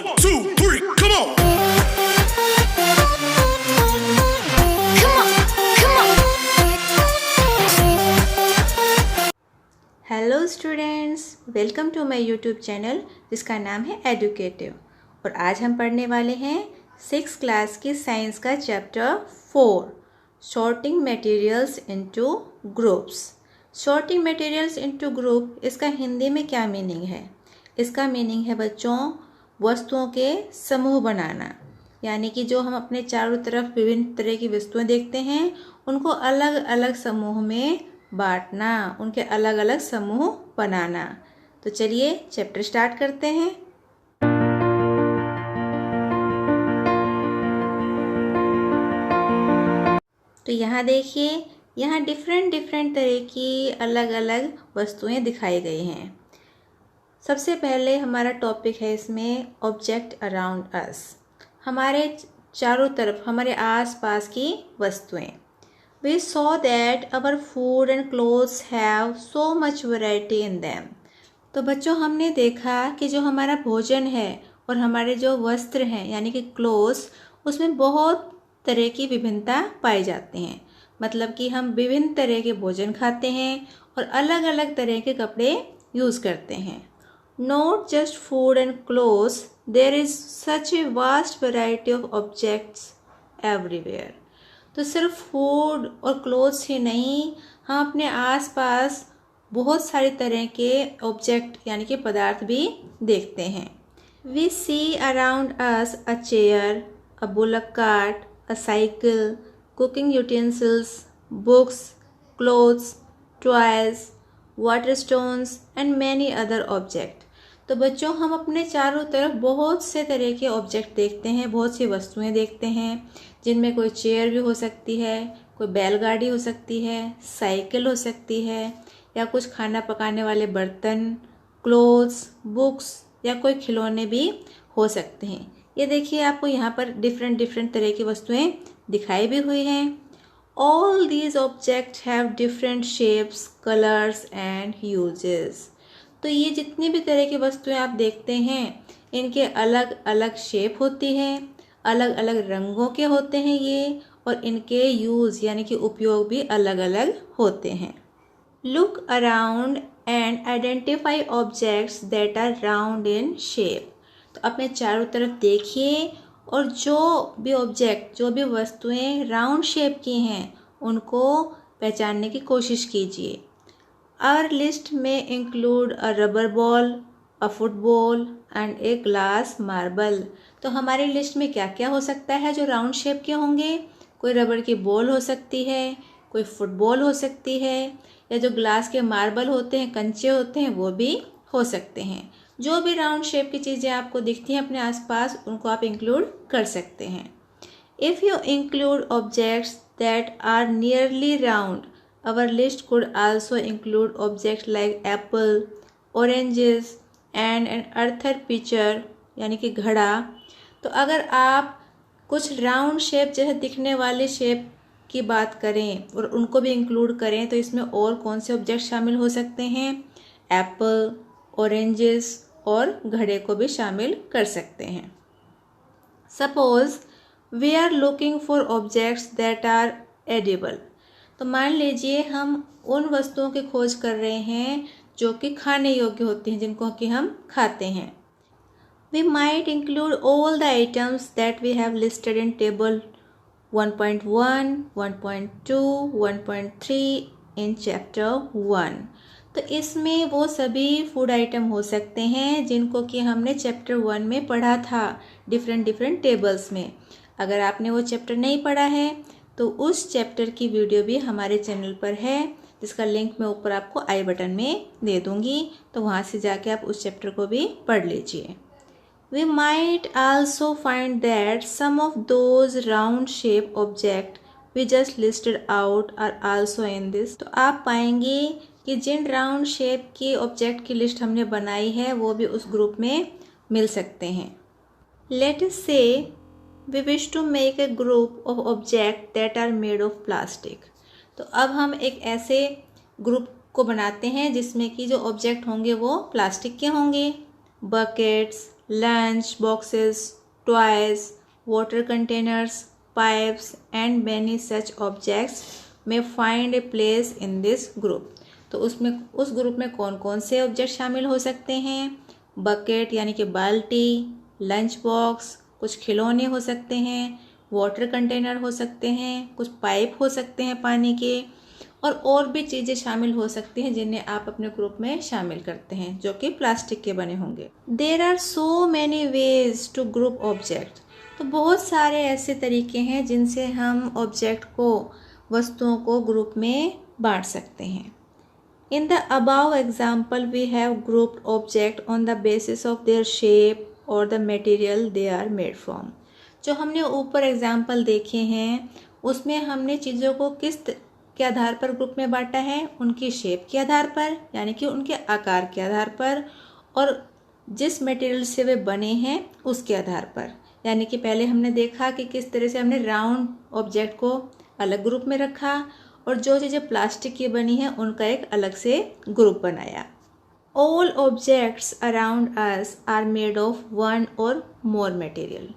1, 2, 3, come on. Hello students, welcome to my YouTube channel जिसका नाम है एडुकेटिव। और आज हम पढ़ने वाले हैं 6th क्लास की साइंस का chapter 4 sorting materials into groups. Sorting materials into group, इसका हिंदी में क्या मीनिंग है? इसका मीनिंग है बच्चों, वस्तुओं के समूह बनाना। यानी कि जो हम अपने चारों तरफ विभिन्न तरह की वस्तुएं देखते हैं उनको अलग अलग समूह में बांटना, उनके अलग अलग समूह बनाना। तो चलिए चैप्टर स्टार्ट करते हैं। तो यहाँ देखिए, यहाँ डिफरेंट तरह की अलग अलग वस्तुएं दिखाई गई हैं। सबसे पहले हमारा टॉपिक है इसमें ऑब्जेक्ट अराउंड अस, हमारे चारों तरफ हमारे आसपास की वस्तुएं। We saw that our food and clothes have so much variety in them. तो बच्चों हमने देखा कि जो हमारा भोजन है और हमारे जो वस्त्र हैं यानी कि क्लोथ्स, उसमें बहुत तरह की विभिन्नता पाई जाती हैं। मतलब कि हम विभिन्न तरह के भोजन खाते हैं और अलग अलग तरह के कपड़े यूज़ करते हैं। Not just food and clothes, there is such a vast variety of objects everywhere. तो सिर्फ फूड और क्लोथ्स ही नहीं, हम अपने आसपास बहुत सारी तरह के ऑब्जेक्ट यानी कि पदार्थ भी देखते हैं। We see around us a chair, a bullock cart, a cycle, cooking utensils, books, clothes, toys, water stones and many other object. तो बच्चों हम अपने चारों तरफ बहुत से तरह के ऑब्जेक्ट देखते हैं, बहुत सी वस्तुएं देखते हैं, जिनमें कोई चेयर भी हो सकती है, कोई बैलगाड़ी हो सकती है, साइकिल हो सकती है, या कुछ खाना पकाने वाले बर्तन, क्लोथ्स, बुक्स या कोई खिलौने भी हो सकते हैं। ये देखिए, आपको यहाँ पर डिफरेंट तरह की वस्तुएं दिखाई भी हुई हैं। All these object have different shapes, colours and uses. तो ये जितनी भी तरह की वस्तुएं आप देखते हैं, इनके अलग अलग शेप होती है, अलग अलग रंगों के होते हैं ये, और इनके यूज़ यानी कि उपयोग भी अलग अलग होते हैं। Look around and identify objects that are round in shape. तो अपने चारों तरफ देखिए और जो भी ऑब्जेक्ट, जो भी वस्तुएं राउंड शेप की हैं, उनको पहचानने की कोशिश कीजिए। Our list may include a rubber ball, a football and a glass marble. तो हमारी लिस्ट में क्या क्या हो सकता है जो राउंड शेप के होंगे? कोई रबर की बॉल हो सकती है, कोई फुटबॉल हो सकती है, या जो ग्लास के मार्बल होते हैं, कंचे होते हैं, वो भी हो सकते हैं। जो भी राउंड शेप की चीज़ें आपको दिखती हैं अपने आसपास, उनको आप इंक्लूड कर सकते हैं। If you include objects that are nearly round, our list could also include objects like apple, oranges and an earther pitcher यानी कि घड़ा। तो अगर आप कुछ राउंड शेप जैसे दिखने वाले शेप की बात करें और उनको भी इंक्लूड करें, तो इसमें और कौन से ऑब्जेक्ट शामिल हो सकते हैं? एप्पल, ऑरेंजेस और घड़े को भी शामिल कर सकते हैं। Suppose we are looking for objects that are edible. तो मान लीजिए हम उन वस्तुओं की खोज कर रहे हैं जो कि खाने योग्य होती हैं, जिनको कि हम खाते हैं। We might include all the items that we have listed in table 1.1, 1.2, 1.3 in chapter 1। तो इसमें वो सभी फूड आइटम हो सकते हैं जिनको कि हमने चैप्टर 1 में पढ़ा था, डिफरेंट टेबल्स में। अगर आपने वो चैप्टर नहीं पढ़ा है तो उस चैप्टर की वीडियो भी हमारे चैनल पर है, जिसका लिंक मैं ऊपर आपको आई बटन में दे दूँगी, तो वहाँ से जाके आप उस चैप्टर को भी पढ़ लीजिए। We might also find that some of those round shape object we just listed out are also in this. तो आप पाएंगे कि जिन राउंड शेप के ऑब्जेक्ट की लिस्ट हमने बनाई है वो भी उस ग्रुप में मिल सकते हैं। लेट अस से we wish to make a group of objects that are made of plastic. तो अब हम एक ऐसे ग्रुप को बनाते हैं जिसमें कि जो ऑब्जेक्ट होंगे वो प्लास्टिक के होंगे। Buckets, lunch boxes, toys, water containers, pipes and many such objects may find a place in this group. तो उस ग्रुप में कौन कौन से ऑब्जेक्ट शामिल हो सकते हैं? बकेट यानी कि बाल्टी, लंच बॉक्स, कुछ खिलौने हो सकते हैं, वाटर कंटेनर हो सकते हैं, कुछ पाइप हो सकते हैं पानी के, और भी चीज़ें शामिल हो सकती हैं जिन्हें आप अपने ग्रुप में शामिल करते हैं, जो कि प्लास्टिक के बने होंगे। There are so many ways to group object. तो बहुत सारे ऐसे तरीके हैं जिनसे हम ऑब्जेक्ट को, वस्तुओं को ग्रुप में बांट सकते हैं। In the above example, we have grouped object on the basis of their shape or the material they are made from. जो हमने ऊपर एग्जाम्पल देखे हैं उसमें हमने चीज़ों को किस के आधार पर ग्रुप में बांटा है? उनकी शेप के आधार पर, यानी कि उनके आकार के आधार पर, और जिस मटेरियल से वे बने हैं उसके आधार पर। यानी कि पहले हमने देखा कि किस तरह से हमने राउंड ऑब्जेक्ट को अलग ग्रुप में रखा और जो चीज़ें प्लास्टिक की बनी हैं उनका एक अलग से ग्रुप बनाया। All objects around us are made of one और मोर मटेरियल।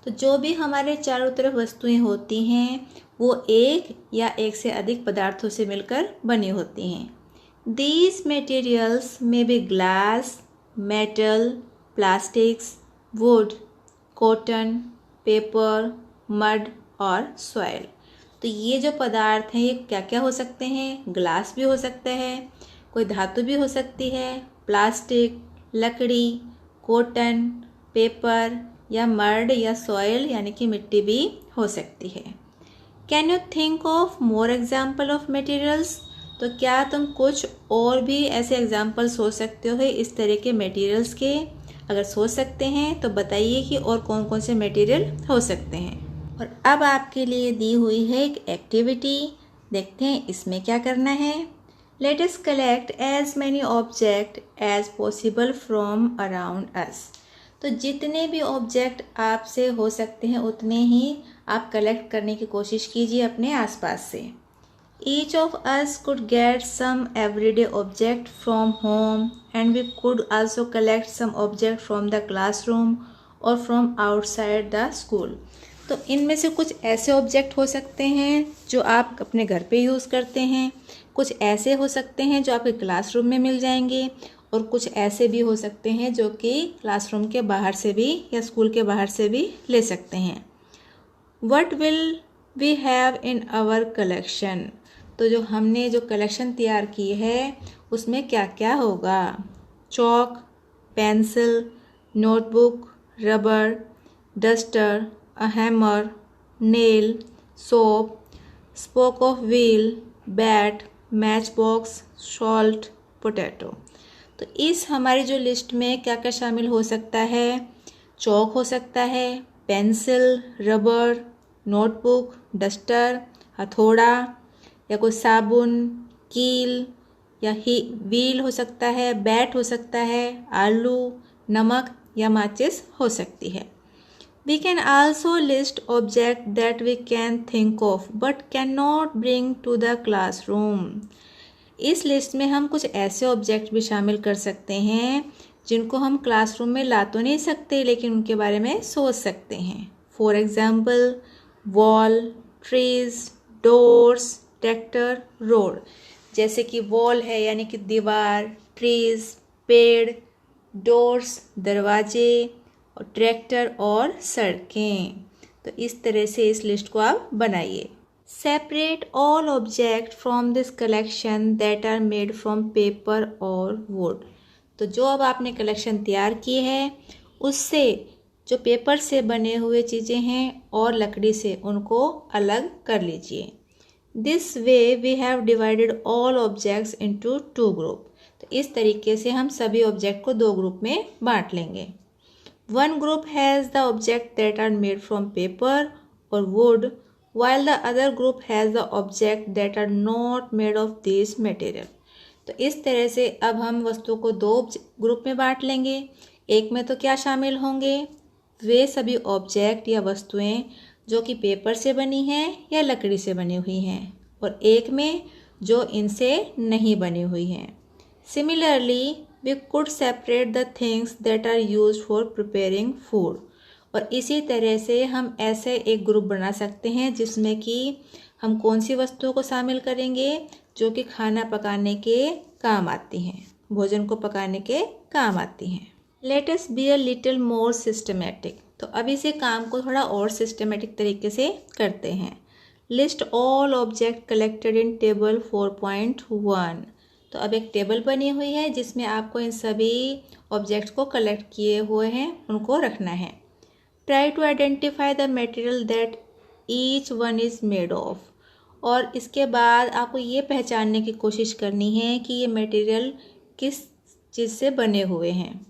तो जो भी हमारे चारों तरफ वस्तुएं होती हैं वो एक या एक से अधिक पदार्थों से मिलकर बनी होती हैं। These materials may be glass, metal, plastics, wood, cotton, paper, mud और सॉइल। तो ये जो पदार्थ हैं ये क्या क्या हो सकते हैं? ग्लास भी हो सकता है, कोई धातु भी हो सकती है, प्लास्टिक, लकड़ी, कॉटन, पेपर या मड या सॉइल यानी कि मिट्टी भी हो सकती है। Can you think of more example of materials? तो क्या तुम कुछ और भी ऐसे एग्जाम्पल सोच सकते हो इस तरह के मटेरियल्स के? अगर सोच सकते हैं तो बताइए कि और कौन कौन से मटेरियल हो सकते हैं। और अब आपके लिए दी हुई है एक एक्टिविटी, देखते हैं इसमें क्या करना है। Let us collect as many object as possible from around us. तो जितने भी ऑब्जेक्ट आपसे हो सकते हैं उतने ही आप कलेक्ट करने की कोशिश कीजिए अपने आसपास से। Each of us could get some everyday object from home and we could also collect some object from the classroom और फ्रॉम आउटसाइड द स्कूल। तो इनमें से कुछ ऐसे ऑब्जेक्ट हो सकते हैं जो आप अपने घर पे यूज़ करते हैं, कुछ ऐसे हो सकते हैं जो आपके क्लासरूम में मिल जाएंगे, और कुछ ऐसे भी हो सकते हैं जो कि क्लासरूम के बाहर से भी या स्कूल के बाहर से भी ले सकते हैं। What will we have in our collection? तो जो हमने जो कलेक्शन तैयार की है उसमें क्या क्या होगा? Chalk, pencil, notebook, rubber, duster, a hammer, nail, soap, spoke of wheel, bat, matchbox, salt, potato। तो इस हमारी जो लिस्ट में क्या क्या शामिल हो सकता है? चौक हो सकता है, पेंसिल, रबर, नोटबुक, डस्टर, हथौड़ा या कोई साबुन, कील या व्हील हो सकता है, बैट हो सकता है, आलू, नमक या माचिस हो सकती है। We can also list objects that we can think of but cannot bring to the classroom। इस लिस्ट में हम कुछ ऐसे ऑब्जेक्ट भी शामिल कर सकते हैं जिनको हम क्लासरूम में ला तो नहीं सकते लेकिन उनके बारे में सोच सकते हैं। For example wall, trees, doors, tractor, road. जैसे कि वॉल है यानी कि दीवार, ट्रीज पेड़, डोर्स दरवाजे, और ट्रैक्टर और सड़कें। तो इस तरह से इस लिस्ट को आप बनाइए। Separate all object from this collection that are made from paper और वुड। तो जो अब आपने कलेक्शन तैयार की है उससे जो पेपर से बने हुए चीज़ें हैं और लकड़ी से उनको अलग कर लीजिए। This way we have divided all objects into 2 group. तो इस तरीके से हम सभी ऑब्जेक्ट को 2 ग्रुप में बांट लेंगे। One group has the objects that are made from paper or wood, while the other group has the objects that are not made of these material। तो इस तरह से अब हम वस्तु को 2 ग्रुप में बांट लेंगे। एक में तो क्या शामिल होंगे? वे सभी ऑब्जेक्ट या वस्तुएं जो कि पेपर से बनी हैं या लकड़ी से बनी हुई हैं, और एक में जो इनसे नहीं बनी हुई हैं। Similarly, we could separate the things that are used for preparing food. और इसी तरह से हम ऐसे एक ग्रुप बना सकते हैं जिसमें कि हम कौन सी वस्तुओं को शामिल करेंगे जो कि खाना पकाने के काम आती हैं, भोजन को पकाने के काम आती हैं। Let us be a little more systematic. तो अब इसे काम को थोड़ा और सिस्टमेटिक तरीके से करते हैं। List all object collected in table 4.1। तो अब एक टेबल बनी हुई है जिसमें आपको इन सभी ऑब्जेक्ट्स को कलेक्ट किए हुए हैं उनको रखना है। Try to identify the material that each one is made of. और इसके बाद आपको ये पहचानने की कोशिश करनी है कि ये मटेरियल किस चीज़ से बने हुए हैं।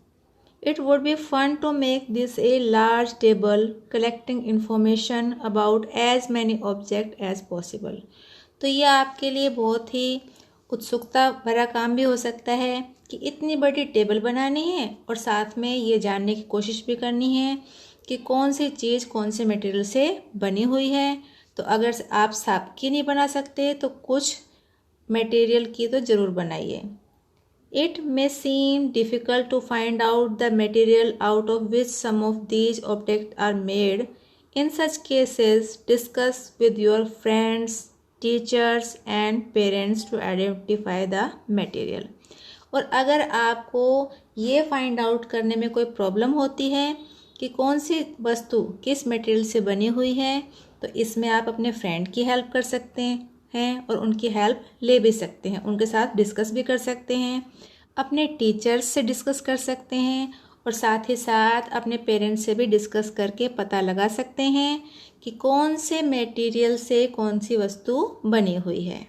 It would be fun to make this a large table collecting information about as many objects as possible। तो ये आपके लिए बहुत ही उत्सुकता भरा काम भी हो सकता है कि इतनी बड़ी टेबल बनानी है और साथ में ये जानने की कोशिश भी करनी है कि कौन सी चीज़ कौन से मटेरियल से बनी हुई है। तो अगर आप सबकी नहीं बना सकते तो कुछ मटेरियल की तो ज़रूर बनाइए। It may seem difficult to find out the material out of which some of these objects are made. In such cases, discuss with your friends, teachers and parents to identify the material। और अगर आपको ये find out करने में कोई problem होती है कि कौन सी वस्तु किस मटेरियल से बनी हुई है, तो इसमें आप अपने फ्रेंड की हेल्प कर सकते हैं और उनकी हेल्प ले भी सकते हैं, उनके साथ डिस्कस भी कर सकते हैं, अपने टीचर्स से डिस्कस कर सकते हैं और साथ ही साथ अपने पेरेंट्स से भी डिस्कस करके पता लगा सकते हैं कि कौन से मटेरियल से कौन सी वस्तु बनी हुई है।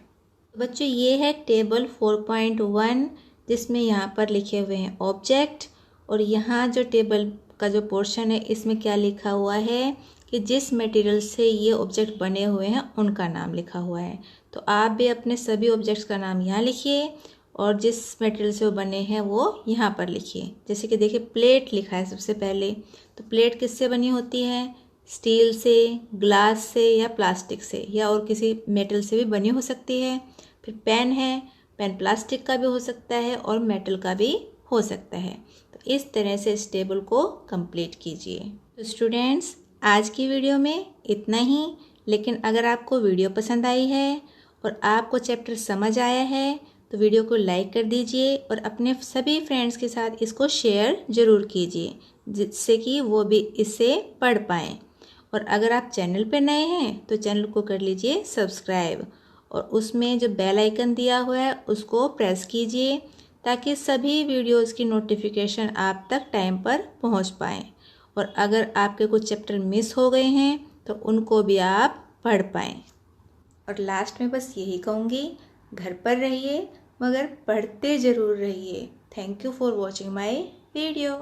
बच्चों, ये है टेबल 4.1 जिसमें यहाँ पर लिखे हुए हैं ऑब्जेक्ट, और यहाँ जो टेबल का जो पोर्शन है इसमें क्या लिखा हुआ है कि जिस मटेरियल से ये ऑब्जेक्ट बने हुए हैं उनका नाम लिखा हुआ है। तो आप भी अपने सभी ऑब्जेक्ट्स का नाम यहाँ लिखिए और जिस मटेरियल से वो बने हैं वो यहाँ पर लिखिए। जैसे कि देखिए प्लेट लिखा है सबसे पहले, तो प्लेट किससे बनी होती है? स्टील से, ग्लास से या प्लास्टिक से या और किसी मेटल से भी बनी हो सकती है। फिर पेन है, पेन प्लास्टिक का भी हो सकता है और मेटल का भी हो सकता है। तो इस तरह से इस टेबल को कंप्लीट कीजिए। तो स्टूडेंट्स, आज की वीडियो में इतना ही, लेकिन अगर आपको वीडियो पसंद आई है और आपको चैप्टर समझ आया है तो वीडियो को लाइक कर दीजिए और अपने सभी फ्रेंड्स के साथ इसको शेयर ज़रूर कीजिए जिससे कि वो भी इसे पढ़ पाएँ। और अगर आप चैनल पे नए हैं तो चैनल को कर लीजिए सब्सक्राइब और उसमें जो बेल आइकन दिया हुआ है उसको प्रेस कीजिए ताकि सभी वीडियोज़ की नोटिफिकेशन आप तक टाइम पर पहुंच पाएँ। और अगर आपके कुछ चैप्टर मिस हो गए हैं तो उनको भी आप पढ़ पाएँ। और लास्ट में बस यही कहूँगी, घर पर रहिए मगर पढ़ते ज़रूर रहिए। Thank you for watching my video.